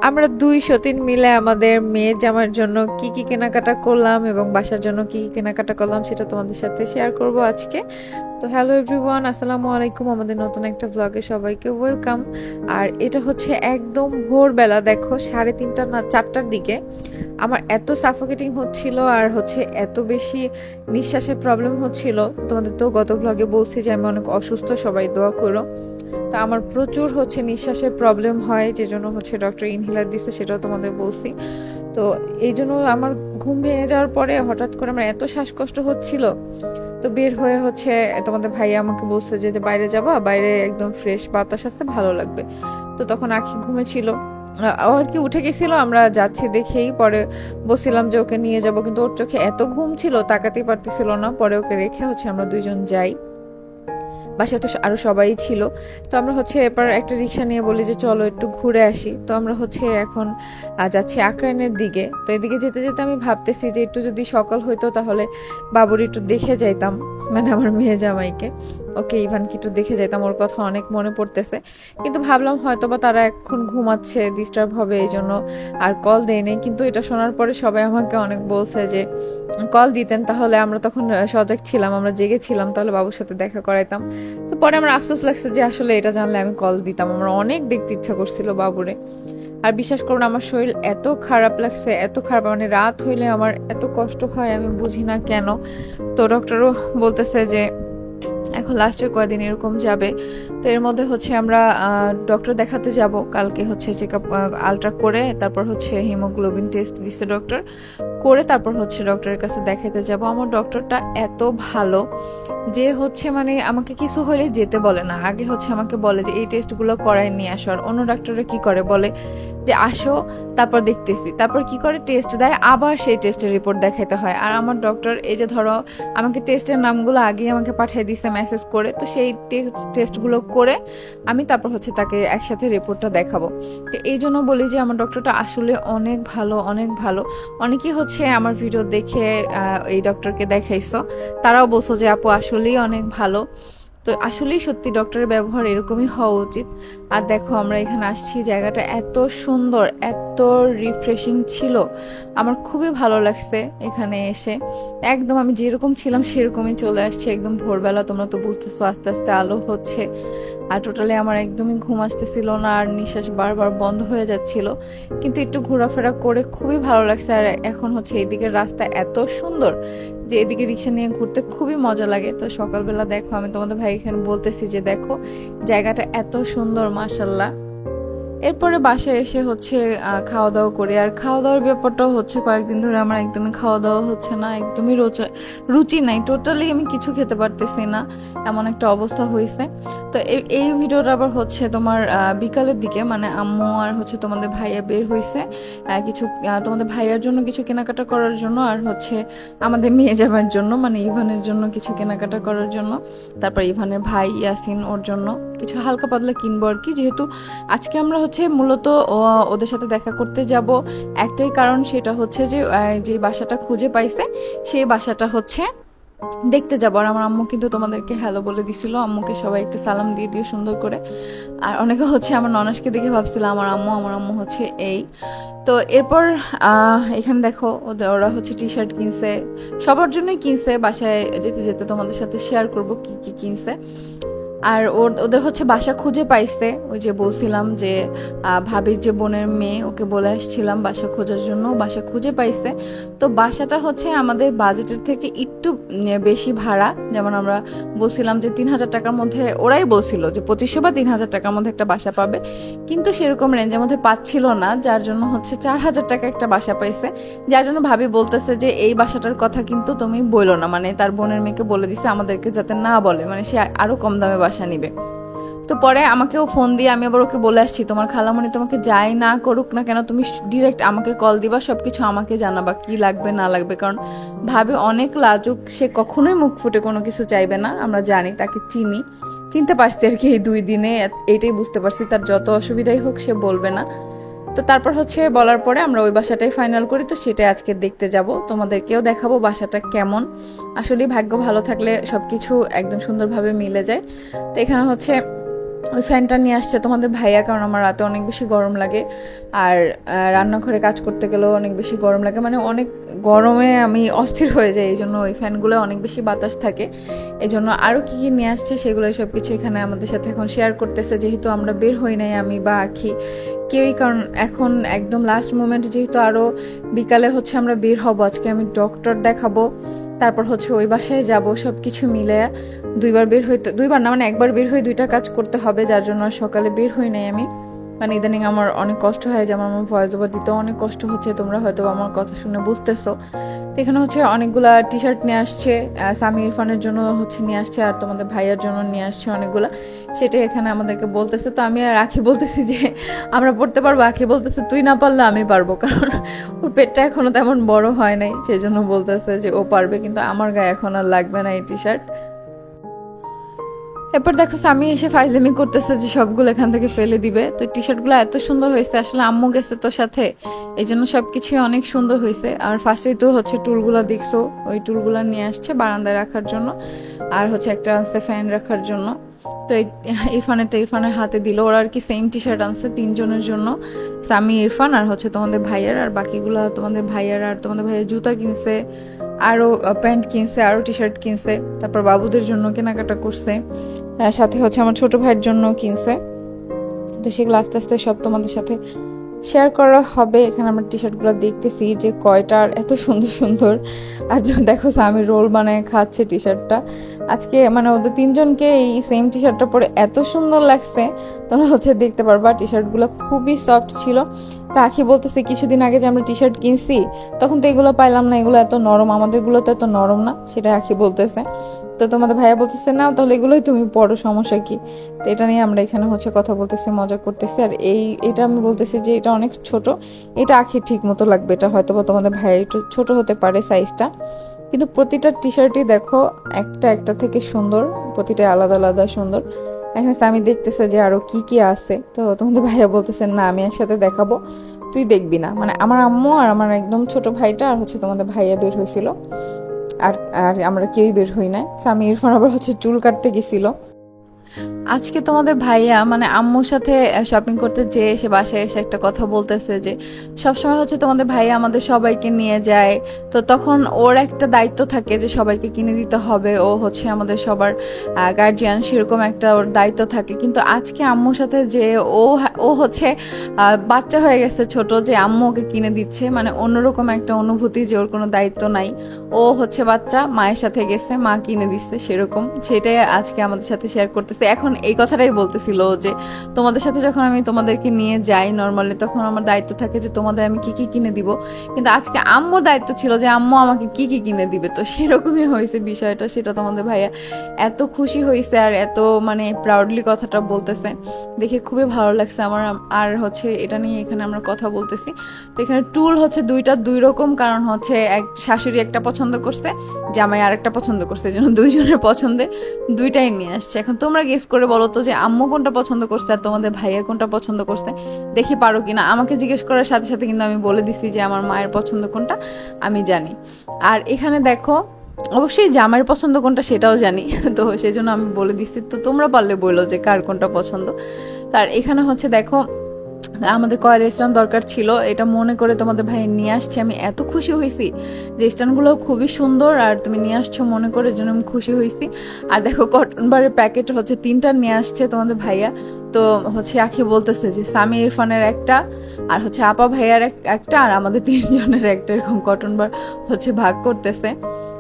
আমরা দুই সতীন মিলে আমাদের মেয়ের জামার জন্য কি কি কেনাকাটা করলাম এবং বাসার জন্য কি কি কেনাকাটা করলাম সেটা তোমাদের সাথে শেয়ার করব আজকে। তো হ্যালো এভরিওয়ান, আসসালামু আলাইকুম। আমাদের নতুন একটা ব্লগে সবাইকে ওয়েলকাম। আর এটা হচ্ছে একদম ভোরবেলা, দেখো 3:30 না 4টার দিকে। আমার এত সাফোকেটিং হচ্ছিল আর হচ্ছে এত বেশি নিঃশ্বাসের প্রবলেম হচ্ছিল। তোমাদের তো গত ব্লগে বলছি যে আমি অনেক অসুস্থ, সবাই দোয়া করো। তা আমার প্রচুর হচ্ছে নিঃশ্বাসের প্রবলেম হয়, যে জন্য হচ্ছে ডক্টর ইনহেলার দিচ্ছে, সেটাও তোমাদের বলছি। তো এই জন্য আমার ঘুম ভেঙে যাওয়ার পরে হঠাৎ করে আমার এত শ্বাসকষ্ট হচ্ছিল। তো বের হয়ে হচ্ছে তোমাদের ভাই আমাকে বলছে যে যে বাইরে যাবা, বাইরে একদম ফ্রেশ বাতাস আসতে ভালো লাগবে। তো তখন আখি ঘুমেছিল, ও আর কি উঠে গেছিল, আমরা যাচ্ছি দেখেই পরে বলছিলাম যে ওকে নিয়ে যাব, কিন্তু ওর চোখে এত ঘুম ছিল তাকাতেই পারতেছিল না। পরে ওকে রেখে হচ্ছে আমরা দুইজন যাই। বাসায় তো আরো সবাই ছিল। তো আমরা হচ্ছে এবার একটা রিক্সা নিয়ে বলি যে চলো একটু ঘুরে আসি। তো আমরা হচ্ছে এখন যাচ্ছি আকরাইনের দিকে। তো এদিকে যেতে যেতে আমি ভাবতেছি যে একটু যদি সকাল হইতো তাহলে বাবুর একটু দেখে যাইতাম, মানে আমার মেয়ে জামাইকে, ওকে ইভানকে একটু দেখে যাইতাম, ওর কথা অনেক মনে পড়তেছে। কিন্তু ভাবলাম হয়তো বা তারা এখন ঘুমাচ্ছে, ডিস্টার্ব হবে, এই জন্য আর কল দেয়নি। কিন্তু এটা শোনার পরে সবাই আমাকে অনেক বলছে যে কল দিতেন, তাহলে আমরা তখন সজাগ ছিলাম, আমরা জেগেছিলাম, তাহলে বাবুর সাথে দেখা করাইতাম। তো পরে আমার আফসোস লাগছে যে আসলে এটা জানলে আমি কল দিতাম, আমার অনেক দেখতে ইচ্ছা করছিল বাবুরে। আর বিশ্বাস করুন আমার শরীর এত খারাপ লাগছে, এত খারাপ, মানে রাত হইলে আমার এত কষ্ট হয়, আমি বুঝি না কেন। তো ডক্টরও বলতেছে যে এখন লাস্টের কয়দিন এরকম যাবে। তো এর মধ্যে হচ্ছে আমরা ডক্টর দেখাতে যাব কালকে, হচ্ছে চেক আপ আলট্রা করে, তারপর হচ্ছে হিমোগ্লোবিন টেস্ট দিচ্ছে ডক্টর, করে তারপর হচ্ছে ডক্টরের কাছে দেখাতে যাব। আমার ডক্টরটা এত ভালো যে হচ্ছে মানে আমাকে কিছু হলে যেতে বলে না, আগে হচ্ছে আমাকে বলে যে এই টেস্টগুলো করাই নিয়ে আসো। আর অন্য ডাক্তাররা কি করে, বলে যে আসো তারপর দেখতেছি, তারপর কি করে টেস্ট দেয়, আবার সেই টেস্টের রিপোর্ট দেখাইতে হয়। আর আমার ডক্টর এই যে ধরো আমাকে টেস্টের নামগুলো আগেই আমাকে পাঠিয়ে দিছে মেসেজ করে, তো সেই টেস্টগুলো করে আমি তারপর হচ্ছে তাকে একসাথে রিপোর্টটা দেখাবো। তো এই জন্য বলি যে আমার ডক্টরটা আসলে অনেক ভালো, অনেক ভালো। অনেকেই হচ্ছে আমার ভিডিও দেখে এই ডক্টরকে দেখাইছো, তারাও বলছো যে আপু আসলেই অনেক ভালো। তো আসলেই সত্যি ডক্টরের ব্যবহার এরকমই হওয়া উচিত। আর দেখো আমরা এখানে আসছি, জায়গাটা এত সুন্দর, এত রিফ্রেশিং ছিল, আমার খুবই ভালো লাগছে এখানে এসে। একদম আমি যেরকম ছিলাম সেরকমই চলে আসছে, একদম ভোরবেলা, তোমরা তো বুঝতেছো আস্তে আস্তে আলো হচ্ছে। আর টোটালি আমার একদমই ঘুম আসতেছিল না, আর নিঃশ্বাস বারবার বন্ধ হয়ে যাচ্ছিল, কিন্তু একটু ঘোরাফেরা করে খুবই ভালো লাগছে। আর এখন হচ্ছে এইদিকের রাস্তা এত সুন্দর যে এদিকে রিক্সা নিয়ে ঘুরতে খুবই মজা লাগে। তো সকালবেলা দেখো আমি তোমাদের ভাই এখানে বলতেছি যে দেখো জায়গাটা এত সুন্দর, মাশাল্লাহ। এরপরে বাসায় এসে হচ্ছে খাওয়া দাওয়া করি। আর খাওয়া দাওয়ার ব্যাপারটাও হচ্ছে কয়েকদিন ধরে আমার একদমই খাওয়া দাওয়া হচ্ছে না, একদমই রুচি নাই, টোটালি আমি কিছু খেতে পারতেছি না, এমন একটা অবস্থা হয়েছে। তো এই ভিডিওটা আবার হচ্ছে তোমার বিকালের দিকে, মানে আম্মু আর হচ্ছে তোমাদের ভাইয়া বের হয়েছে কিছু তোমাদের ভাইয়ার জন্য কিছু কেনাকাটা করার জন্য, আর হচ্ছে আমাদের মেয়ে যাবার জন্য, মানে ইভানের জন্য কিছু কেনাকাটা করার জন্য। তারপর ইভানের ভাই ইয়াসিন, ওর জন্য কিছু হালকা পাতলা কিনবো আর কি। যেহেতু আজকে আমরা হচ্ছে মূলত ওদের সাথে দেখা করতে যাব, একটাই কারণ, সেটা হচ্ছে যে যে বাসাটা খুঁজে পাইছে সেই বাসাটা হচ্ছে দেখতে যাবো। আর আমার আম্মু কিন্তু তোমাদেরকে হ্যালো বলে দিছিল, আম্মুকে সবাই একটু সালাম দিয়ে দিও সুন্দর করে। আর অনেকে হচ্ছে আমার ননাসকে দেখে ভাবছিল আমার আম্মু হচ্ছে এই। তো এরপর এখানে দেখো ওরা হচ্ছে টি শার্ট কিনছে, সবার জন্যই কিনছে, বাসায় যেতে যেতে তোমাদের সাথে শেয়ার করব কি কি কিনছে। আর ওদের হচ্ছে বাসা খুঁজে পাইছে, ওই যে বলছিলাম যে ভাবির যে বোনের মেয়ে, ওকে বলে আসছিলাম বাসা খোঁজার জন্য, বাসা খুঁজে পাইছে। তো বাসাটা হচ্ছে আমাদের বাজেটের থেকে একটু বেশি ভাড়া, যেমন আমরা বলছিলাম যে 3,000 টাকার মধ্যে, ওরাই বলছিল যে 2500 বা 3,000 টাকার মধ্যে একটা বাসা পাবে, কিন্তু সেরকম রেঞ্জের মধ্যে পাচ্ছিল না, যার জন্য হচ্ছে 4,000 টাকা একটা বাসা পাইছে। যার জন্য ভাবি বলতেছে যে এই বাসাটার কথা কিন্তু তুমি বইলো না, মানে তার বোনের মেয়েকে বলে দিছে আমাদেরকে যাতে না বলে, মানে সে আরো কম দামে বাসা নিবে। তো পরে আমাকেও ফোন দিয়ে আমি আবার ওকে বলে আসছি তোমার খালামণি তোমাকে যাই না করুক না কেন, তুমি ডিরেক্ট আমাকে কল দিবা, সবকিছু আমাকে জানাবা কি লাগবে না লাগবে, কারণ ভাবে অনেক লাজুক, সে কখনোই মুখ ফুটে কোনো কিছু চাইবে না, আমরা জানি, তাকে চিনতে পারছি আর কি এই 2 দিনে, এইটাই বুঝতে পারছি তার যত অসুবিধাই হোক সে বলবে না। তো তারপর হচ্ছে বলার পরে আমরা ওই বাসাটাই ফাইনাল করি। তো সেটাই আজকে দেখতে যাব, তোমাদেরকেও দেখাবো বাসাটা কেমন। আসলে ভাগ্য ভালো থাকলে সবকিছু একদম সুন্দরভাবে মিলে যায়। তো এখানে হচ্ছে ওই ফ্যানটা নিয়ে আসছে তোমাদের ভাইয়া, কারণ আমার রাতে অনেক বেশি গরম লাগে আর রান্নাঘরে কাজ করতে গেলেও অনেক বেশি গরম লাগে, মানে অনেক গরমে আমি অস্থির হয়ে যাই, এই জন্য ওই ফ্যানগুলো অনেক বেশি বাতাস থাকে। এই জন্য আরও কী কী নিয়ে আসছে সেগুলো সব কিছু এখানে আমাদের সাথে এখন শেয়ার করতেছে, যেহেতু আমরা বের হই নাই আমি বা আখি কেউই, কারণ এখন একদম লাস্ট মোমেন্ট, যেহেতু আরও বিকালে হচ্ছে আমরা বের হব, আজকে আমি ডক্টর দেখাবো, তারপর হচ্ছে ওই বাসায় যাব, সব কিছু মিলে দুইবার না, মানে একবার বের হয়ে দুইটা কাজ করতে হবে, যার জন্য সকালে বের হই নাই আমি। মানে ইদানিং আমার অনেক কষ্ট হয়, যেমন আমার ভয়েস ওভার দিতেও অনেক কষ্ট হচ্ছে, তোমরা হয়তো আমার কথা শুনে বুঝতেছো। তো এখানে হচ্ছে অনেকগুলা টি শার্ট নিয়ে আসছে, সামি ইরফানের জন্য হচ্ছে নিয়ে আসছে, আর তোমাদের ভাইয়ার জন্য নিয়ে আসছে অনেকগুলা, সেটাই এখানে আমাদেরকে বলতেছে। তো আমি আর আখি বলতেছি যে আমরা পড়তে পারবো, আখি বলতেছে তুই না পারলে আমি পারবো, কারণ ওর পেটটা এখনো তেমন বড় হয় নাই, সেই জন্য বলতেছে যে ও পারবে, কিন্তু আমার গায়ে এখন আর লাগবে না এই টি শার্ট। এরপর দেখো স্বামী এসে ফাইজলামি করতেছে যে সবগুলো এখান থেকে ফেলে দিবে। তো টি শার্টগুলো এত সুন্দর হয়েছে, আসলে আম্মু গেছে তোর সাথে, এই জন্য সবকিছুই অনেক সুন্দর হয়েছে। আর ফার্স্টেই তো হচ্ছে টুলগুলো দেখছো, ওই টুলগুলো নিয়ে আসছে বারান্দায় রাখার জন্য, আর হচ্ছে একটা আনছে ফ্যান রাখার জন্য। তো ইরফানের হাতে দিল, ওরা আর কি সেম টি শার্ট আনছে তিনজনের জন্য, স্বামী ইরফান আর হচ্ছে তোমাদের ভাইয়ার, আর বাকিগুলো তোমাদের ভাইয়ার, আর তোমাদের ভাইয়ের জুতা কিনছে, আরও প্যান্ট কিনছে, আরও টি শার্ট কিনছে, তারপর বাবুদের জন্য কেনাকাটা করছে, সাথে হচ্ছে আমার ছোট ভাইয়ের জন্য কিনছে। তো সেগুলো আস্তে আস্তে সব তোমাদের সাথে শেয়ার করা হবে। এখানে আমরা টি শার্টগুলো দেখতেছি যে কয়টার এত সুন্দর সুন্দর, আর দেখো আমি রোল বানায় খাচ্ছে টি শার্টটা আজকে, মানে ওদের তিনজনকে এই সেম টি শার্টটা পরে এত সুন্দর লাগছে, তোমরা হচ্ছে দেখতে পারবা। টি শার্টগুলো খুবই সফট ছিল। তা আখি বলতেছে কিছুদিন আগে যে আমরা টি শার্ট কিনছি তখন তো এগুলো পাইলাম না, এগুলো এত নরম, আমাদেরগুলো তো এত নরম না, সেটা আখি বলতেছে। তো তোমাদের ভাইয়া বলতেছে না তাহলে এগুলোই তুমি পড়ো, সমস্যা কি। তো এটা নিয়ে আমরা এখানে হচ্ছে কথা বলতেছি, মজা করতেছি। আর এটা আমি বলতেছি যে এটা অনেক ছোট, এটা আখির ঠিক মতো লাগবে, এটা হয়তো বা তোমাদের ভাইয়া একটু ছোট হতে পারে সাইজটা, কিন্তু প্রতিটা টি শার্টই দেখো একটা একটা থেকে সুন্দর, প্রতিটা আলাদা আলাদা সুন্দর। এখানে আমি দেখতেছে যে আরো কি কি আছে, তো তোমাদের ভাইয়া বলতেছে না আমি একসাথে দেখাবো, তুই দেখবি না। মানে আমার আম্মু আর আমার একদম ছোট ভাইটা আর হচ্ছে তোমাদের ভাইয়া বের হয়েছিল, আর আর আমরা কেউই বের হই না। স্বামী ইরফান আবার হচ্ছে চুল কাটতে গেছিল। আজকে তোমাদের ভাইয়া মানে আম্মুর সাথে শপিং করতে যেয়ে সে বাসায় এসে একটা কথা বলতেছে যে সবসময় হচ্ছে তোমাদের ভাইয়া আমাদের সবাইকে নিয়ে যায়, তো তখন ওর একটা দায়িত্ব থাকে যে সবাইকে কিনে দিতে হবে, ও হচ্ছে আমাদের সবার গার্জিয়ান, সেরকম একটা ওর দায়িত্ব থাকে। কিন্তু আজকে আম্মুর সাথে যে ও হচ্ছে বাচ্চা হয়ে গেছে ছোট, যে আম্মু ওকে কিনে দিচ্ছে, মানে অন্যরকম একটা অনুভূতি যে ওর কোনো দায়িত্ব নাই, ও হচ্ছে বাচ্চা, মায়ের সাথে গেছে, মা কিনে দিচ্ছে, সেরকম। সেটাই আজকে আমাদের সাথে শেয়ার করতেছে। এখন এই কথাটাই বলতেছিল যে তোমাদের সাথে যখন আমি তোমাদেরকে নিয়ে যাই নর্মালি, তখন আমার দায়িত্ব থাকে যে তোমাদের আমি কি কি কিনে দিব, কিন্তু আজকে আম্মুর দায়িত্ব ছিল যে আম্মু আমাকে কি কি কিনে দিবে। তো সেরকমই হয়েছে বিষয়টা, সেটা তোমাদের ভাইয়া এত খুশি হয়েছে আর এত মানে প্রাউডলি কথাটা বলতেছে, দেখে খুবই ভালো লাগছে আমার। আর হচ্ছে এটা নিয়ে এখানে আমরা কথা বলতেছি। তো এখানে টুল হচ্ছে দুই রকম, কারণ হচ্ছে এক শাশুড়ি একটা পছন্দ করছে, জামাই আরেকটা পছন্দ করছে, এই জন্য দুইজনের পছন্দে দুইটাই নিয়ে আসছে। এখন তোমরা গেস করে বলো তো যে আম্মু কোনটা পছন্দ করছে আর তোমাদের ভাইয়া কোনটা পছন্দ করছে, দেখি পারো কিনা। আমাকে জিজ্ঞেস করার সাথে সাথে কিন্তু আমি বলে দিছি যে আমার মায়ের পছন্দ কোনটা আমি জানি। আর এখানে দেখো অবশ্যই জামাইয়ের পছন্দ কোনটা সেটাও জানি, তো সেই জন্য আমি বলে দিচ্ছি। তো তোমরা পারলে বলো যে কার কোনটা পছন্দ। তার এখানে হচ্ছে দেখো আমাদের কয়েল স্ট্যান্ড দরকার ছিল, এটা মনে করে তোমাদের ভাই নিয়ে আসছে। আমি এত খুশি হয়েছি যে স্ট্যান্ডগুলো খুবই সুন্দর, আর তুমি নিয়ে আসছো মনে করে, জন্য আমি খুশি হয়েছি। আর দেখো কটন বারের প্যাকেট হচ্ছে 3টা নিয়ে আসছে তোমাদের ভাইয়া। তো হচ্ছে আখি বলতেছে যে স্বামী ইরফানের একটা, আর হচ্ছে আপা ভাইয়ার একটা, আর আমাদের 3জনের একটা, এরকম কটন বার হচ্ছে ভাগ করতেছে।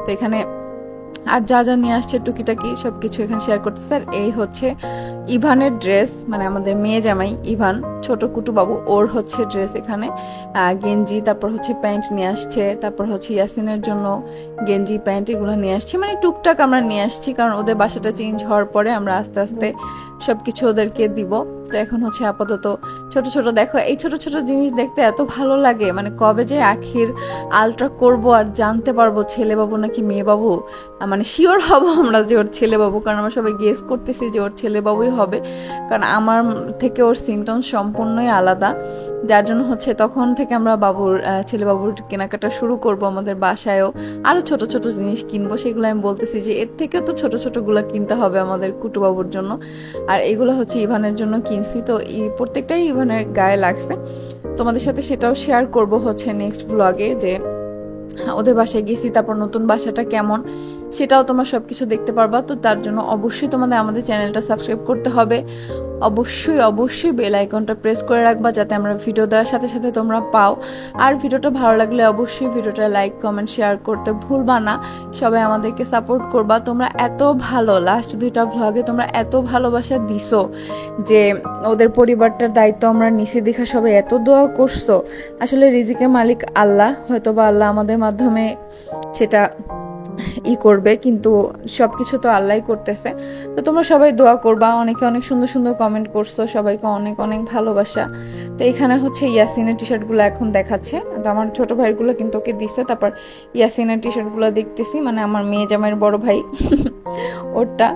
তো এখানে আর যা যা নিয়ে আসছে টুকিটাকি সবকিছু এখানে শেয়ার করতেছে। আর এই হচ্ছে ইভানের ড্রেস, মানে আমাদের মেয়ে জামাই ইভান, ছোট কুটু বাবু, ওর হচ্ছে ড্রেস এখানে গেঞ্জি, তারপর হচ্ছে প্যান্ট নিয়ে আসছে, তারপর হচ্ছে ইয়াসিনের জন্য গেঞ্জি প্যান্ট এগুলো নিয়ে আসছি, মানে টুকটাক আমরা নিয়ে আসছি, কারণ ওদের বাসাটা চেঞ্জ হওয়ার পরে আমরা আস্তে আস্তে সবকিছু ওদেরকে দিব। তো তো এখন হচ্ছে আপাতত ছোট ছোট দেখো, এই ছোট ছোট জিনিস দেখতে এত ভালো লাগে, মানে কবে যে আখির আলট্রা করব আর জানতে পারবো ছেলে বাবু নাকি মেয়ে বাবু, মানে শিওর হব আমরা যে ওর ছেলে বাবু, কারণ আমরা সবাই গেস করতেছি যে ওর ছেলে বাবুই হবে, কারণ আমার থেকে ওর সিমটমস সম্পূর্ণই আলাদা, যার জন্য হচ্ছে তখন থেকে আমরা ছেলে বাবুর কেনাকাটা শুরু করব। আমাদের বাসায়ও আরো ছোট ছোট জিনিস কিনবো, সেগুলো আমি বলতেছি যে এর থেকে তো ছোট ছোট গুলো কিনতে হবে আমাদের কুটু বাবুর জন্য। আর এগুলো হচ্ছে ইভানের জন্য কিনছি, তো প্রত্যেকটাই ইভানের গায়ে লাগছে। তোমাদের সাথে সেটাও শেয়ার করব হচ্ছে নেক্সট ব্লগে, যে ওদের বাসায় গেছি, তারপর নতুন বাসাটা কেমন সেটাও তোমরা সবকিছু দেখতে পারবা। তো তার জন্য অবশ্যই তোমাদের আমাদের চ্যানেলটা সাবস্ক্রাইব করতে হবে, অবশ্যই অবশ্যই বেল আইকনটা প্রেস করে রাখবা যাতে আমরা ভিডিও দেওয়ার সাথে সাথে তোমরা পাও। আর ভিডিওটা ভালো লাগলে অবশ্যই ভিডিওটা লাইক কমেন্ট শেয়ার করতে ভুলবা না। সবাই আমাদেরকে সাপোর্ট করবা, তোমরা এত ভালো, লাস্ট 2টা ভ্লগে তোমরা এত ভালোবাসা দিছো যে ওদের পরিবারটার দায়িত্ব আমরা নিচে দেখা সবাই এত দোয়া করছো। আসলে রিজিকের মালিক আল্লাহ, হয়তো বা আল্লাহ আমাদের মাধ্যমে সেটা করবে, কিন্তু সবকিছু তো আল্লাহই করতেছে। তো তোমরা সবাই দোয়া করবা, অনেকে অনেক সুন্দর সুন্দর কমেন্ট করছো, সবাইকে অনেক অনেক ভালোবাসা। তো এখানে হচ্ছে ইয়াসিনের টি শার্টগুলো এখন দেখাচ্ছে, তো আমার ছোট ভাইগুলো কিন্তু ওকে দিচ্ছে, তারপর ইয়াসিনের টি শার্টগুলো দেখতেছি, মানে আমার মেয়ে জামাইয়ের বড় ভাই ওরটা।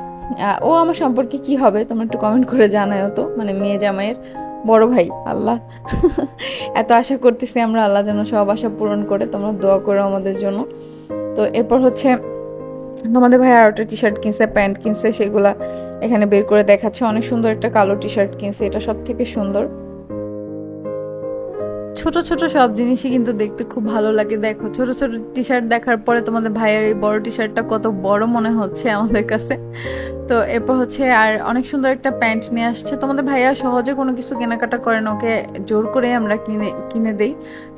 ও আমার সম্পর্কে কি হবে তোমরা একটু কমেন্ট করে জানাও তো, মানে মেয়ে জামাইয়ের বড় ভাই। আল্লাহ এত আশা করতেছি আমরা, আল্লাহ যেন সব আশা পূরণ করে, তোমরা দোয়া করো আমাদের জন্য। তো এরপর হচ্ছে তোমাদের ভাই আর একটা টি শার্ট কিনছে, প্যান্ট কিনছে, সেগুলা এখানে বের করে দেখাচ্ছে। অনেক সুন্দর একটা কালো টি শার্ট কিনছে, এটা সব থেকে সুন্দর। ছোট ছোট সব জিনিসই কিন্তু দেখতে খুব ভালো লাগে। দেখো ছোট ছোট টি শার্ট দেখার পরে তোমাদের ভাইয়ের এই বড় টি শার্টটা কত বড় মনে হচ্ছে আমাদের কাছে। তো এরপর হচ্ছে আর অনেক সুন্দর একটা প্যান্ট নিয়ে আসছে। তোমাদের ভাইয়া সহজে কোনো কিছু কেনাকাটা করেন, ওকে জোর করে আমরা কিনে দেই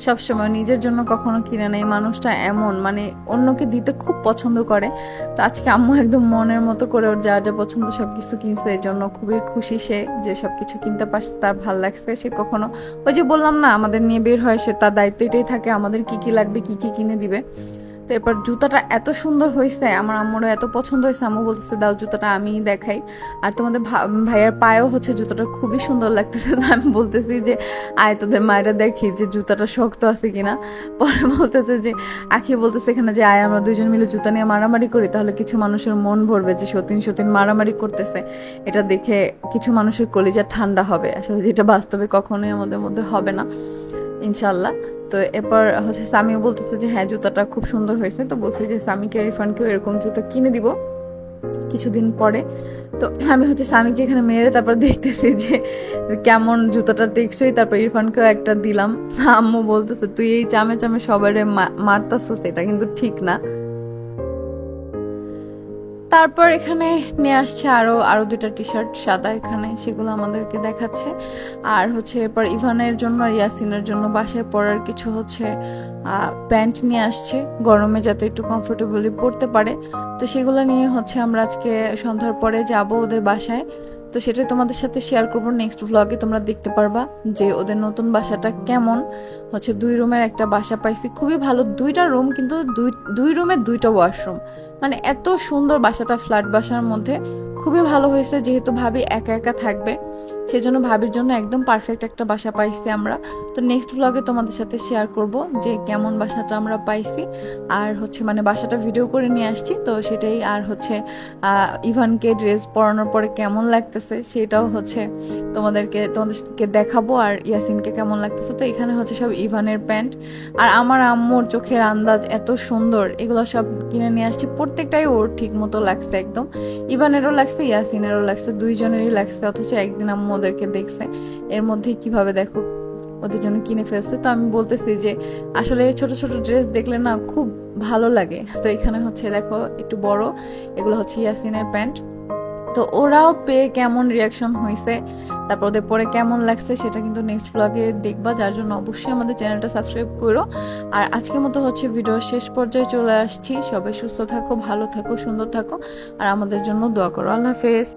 সবসময়, নিজের জন্য কখনো কিনে নেই। মানুষটা এমন, মানে অন্যকে দিতে খুব পছন্দ করে। তো আজকে আম্মু একদম মনের মতো করে ওর যা যা পছন্দ সব কিছু কিনছে, এই জন্য খুবই খুশি সে যে সব কিছু কিনতে পারছে, তার ভাল লাগছে। সে কখনো, ওই যে বললাম না আমাদের নিয়ে বের হয়, সে তার দায়িত্ব এটাই থাকে আমাদের কি কি লাগবে কি কি কিনে দিবে। তো এরপর জুতাটা এত সুন্দর হয়েছে, আমার আম্মুরও এত পছন্দ হয়েছে, আম্মু বলতেছে দাও জুতাটা আমি দেখাই। আর তোমাদের ভাইয়ের পায়েও হচ্ছে জুতাটা খুবই সুন্দর লাগতেছে। তো আমি বলতেছি যে আয় তোদের মায়েরা দেখি যে জুতাটা শক্ত আছে কিনা। পরে বলতেছে যে আখি বলতেছে এখানে যে আয় আমরা দুইজন মিলে জুতা নিয়ে মারামারি করি, তাহলে কিছু মানুষের মন ভরবে যে সতীন সতীন মারামারি করতেছে, এটা দেখে কিছু মানুষের কলিজা ঠান্ডা হবে। আসলে যেটা বাস্তবে কখনোই আমাদের মধ্যে হবে না ইনশাল্লাহ। তো এরপর হচ্ছে সামিও বলতেছে যে হ্যাঁ জুতাটা খুব সুন্দর হয়েছে। তো বলছি যে সামিকে রিফান্ডকেও এরকম জুতা কিনে দিব কিছুদিন পরে। তো আমি হচ্ছে স্বামীকে এখানে মেরে তারপর দেখতেছি যে কেমন জুতাটা টেকসই, তারপর ইরফানকেও একটা দিলাম। আম্মু বলতেছে তুই এই চামে চামে সবারে মারতাছিস, এটা কিন্তু ঠিক না। তারপর এখানে নিয়ে আসছে আরো 2টা টি শার্ট সাদা, এখানে সেগুলো আমাদেরকে দেখাচ্ছে। আর হচ্ছে এরপর ইভানের জন্য আর ইয়াসিনের জন্য বাসায় পরার কিছু হচ্ছে প্যান্ট নিয়ে আসছে, গরমে যাতে একটু কমফোর্টেবলি পরতে পারে। তো সেগুলো নিয়ে হচ্ছে আমরা আজকে সন্ধ্যার পরে যাব ওদের বাসায়। তো সেটাই তোমাদের সাথে শেয়ার করবো নেক্সট ভ্লগে, তোমরা দেখতে পারবা যে ওদের নতুন বাসাটা কেমন। হচ্ছে 2 রুমের একটা বাসা পাইছি, খুবই ভালো, 2টা রুম, কিন্তু 2 রুমে 2টা ওয়াশরুম, মানে এত সুন্দর বাসাটা, ফ্ল্যাট বাসার মধ্যে খুবই ভালো হয়েছে। যেহেতু ভাবি একা একা থাকবে, সেজন্য ভাবির জন্য একদম পারফেক্ট একটা বাসা পাইছি আমরা। তো নেক্সট ভ্লগে তোমাদের সাথে শেয়ার করব যে কেমন বাসাটা আমরা পাইছি, আর হচ্ছে মানে বাসাটা ভিডিও করে নিয়ে আসছি তো সেটাই। আর হচ্ছে ইভানকে ড্রেস পরানোর পরে কেমন লাগতেছে সেটাও হচ্ছে তোমাদেরকে দেখাবো, আর ইয়াসিনকে কেমন লাগতেছে। তো এখানে হচ্ছে সব ইভানের প্যান্ট, আর আমার আম্মুর চোখের আন্দাজ এত সুন্দর, এগুলো সব কিনে নিয়ে আসছি। প্রত্যেকটাই ওর ঠিক মতো লাগছে একদম, ইভানেরও লাগছে ইয়াসিনেরও লাগছে, দুইজনেরই লাগছে। অথচ একদিন আম্মু ওদেরকে দেখছে, এর মধ্যে কিভাবে দেখো ওদের জন্য কিনে ফেলছে। তো আমি বলতেছি যে আসলে ছোট ছোট ড্রেস দেখলে না খুব ভালো লাগে। তো এখানে হচ্ছে দেখো একটু বড়, এগুলো হচ্ছে ইয়াসিনের প্যান্ট। তো ওরাও পেয়ে কেমন রিয়াকশন হয়েছে, তারপর ওদের পরে কেমন লাগছে সেটা কিন্তু নেক্সট ব্লগে দেখবা, যার জন্য অবশ্যই আমাদের চ্যানেলটা সাবস্ক্রাইব করো। আর আজকের মতো হচ্ছে ভিডিওর শেষ পর্যায়ে চলে আসছি। সবাই সুস্থ থাকো, ভালো থাকো, সুন্দর থাকো, আর আমাদের জন্য দোয়া করো। আল্লাহ হাফেজ।